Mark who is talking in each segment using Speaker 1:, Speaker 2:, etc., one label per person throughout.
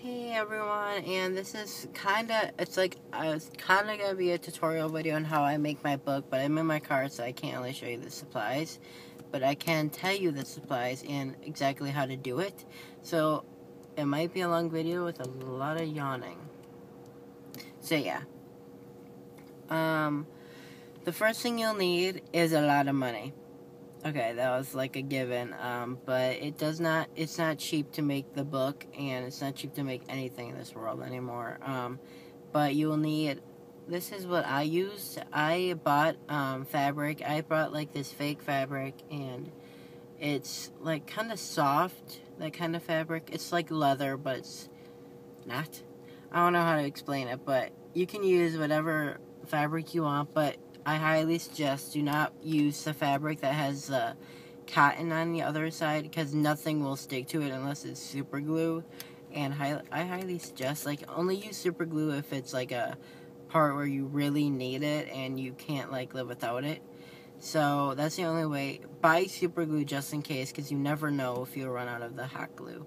Speaker 1: Hey everyone, and this is it's kinda gonna be a tutorial video on how I make my book, but I'm in my car so I can't really show you the supplies, but I can tell you the supplies and exactly how to do it. So it might be a long video with a lot of yawning. So yeah. The first thing you'll need is a lot of money. Okay, that was like a given, but it's not cheap to make the book, and it's not cheap to make anything in this world anymore. But you will need, this is what I used. I bought, fabric. I bought, like, this fake fabric, and it's, like, kind of soft, that kind of fabric. It's like leather, but it's not. I don't know how to explain it, but you can use whatever fabric you want, but I highly suggest do not use the fabric that has the cotton on the other side, because nothing will stick to it unless it's super glue. And I highly suggest, like, only use super glue if it's like a part where you really need it and you can't, like, live without it. So that's the only way. Buy super glue just in case, because you never know if you'll run out of the hot glue.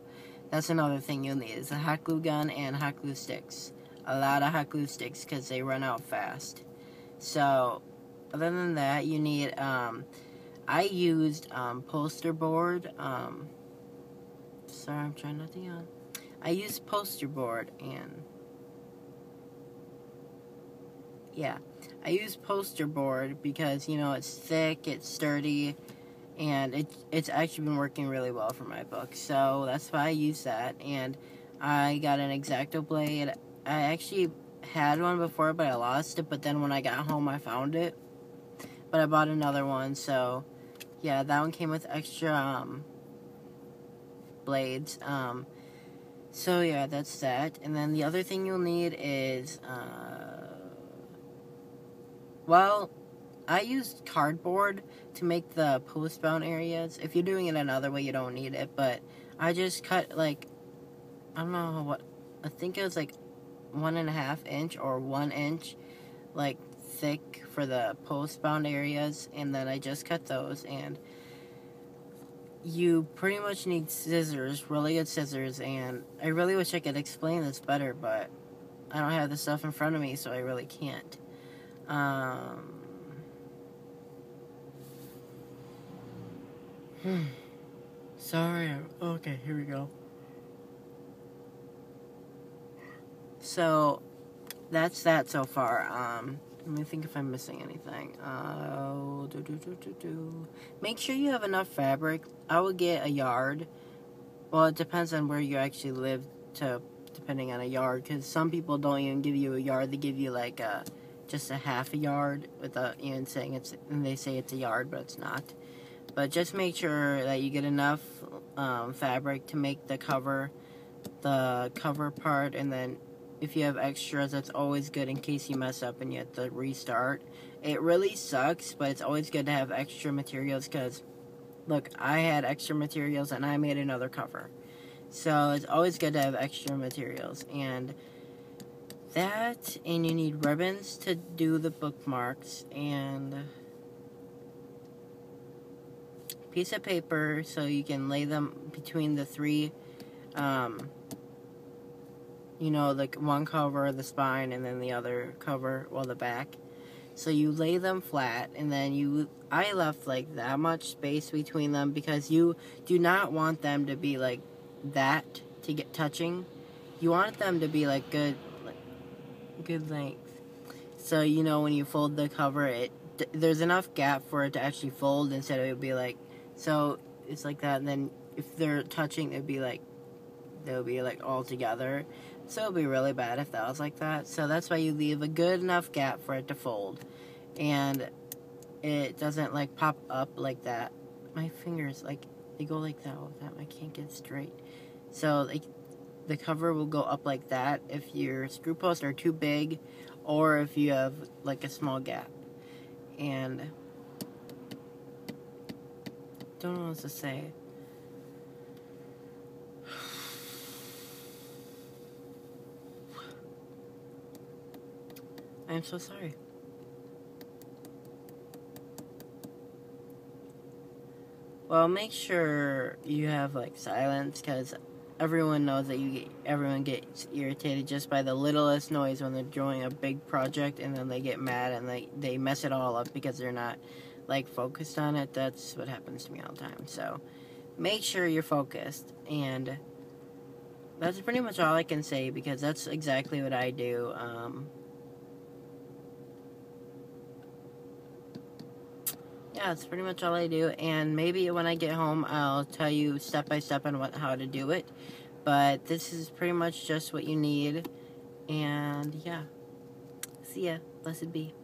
Speaker 1: That's another thing you'll need, is a hot glue gun and hot glue sticks. A lot of hot glue sticks, because they run out fast. So, other than that, you need, I used, poster board, sorry, I'm trying not to yawn. I used poster board, and, yeah, I used poster board because, you know, it's thick, it's sturdy, and it's actually been working really well for my book, so that's why I used that. And I got an X-Acto blade. I actually had one before, but I lost it, but then when I got home, I found it. But I bought another one, so yeah, that one came with extra blades. So yeah, that's that. And then the other thing you'll need is, well, I used cardboard to make the post-bound areas. If you're doing it another way, you don't need it, but I just cut, like, I don't know what, I think it was like 1.5 inch or 1 inch, like, thick for the post-bound areas, and then I just cut those. And you pretty much need scissors, really good scissors, and I really wish I could explain this better, but I don't have the stuff in front of me, so I really can't. Sorry. Okay, here we go. So that's that so far. Let me think if I'm missing anything. Make sure you have enough fabric. I would get a yard. Well, it depends on where you actually live, depending on a yard, because some people don't even give you a yard. They give you like just a half a yard without even saying and they say it's a yard, but it's not. But just make sure that you get enough fabric to make the cover part, and then if you have extras, that's always good in case you mess up and you have to restart. It really sucks, but it's always good to have extra materials, because, look, I had extra materials and I made another cover. So it's always good to have extra materials. And that, and you need ribbons to do the bookmarks, and a piece of paper so you can lay them between the three, you know, like one cover, the spine, and then the other cover, well, the back. So you lay them flat, and then I left like that much space between them, because you do not want them to be like that to get touching. You want them to be like good length. So, you know, when you fold the cover, there's enough gap for it to actually fold, instead of it would be like, so it's like that, and then if they're touching, they'll be like all together. So it'll be really bad if that was like that. So that's why you leave a good enough gap for it to fold, and it doesn't like pop up like that. My fingers, like, they go like that all the time. I can't get it straight. So like the cover will go up like that if your screw posts are too big, or if you have like a small gap. And don't know what else to say. I'm so sorry. Well, make sure you have, like, silence, because everyone knows that everyone gets irritated just by the littlest noise when they're doing a big project, and then they get mad and they mess it all up because they're not like focused on it. That's what happens to me all the time. So make sure you're focused, and that's pretty much all I can say because that's exactly what I do. Yeah, that's pretty much all I do, and maybe when I get home, I'll tell you step by step on how to do it, but this is pretty much just what you need, and yeah, see ya, blessed be.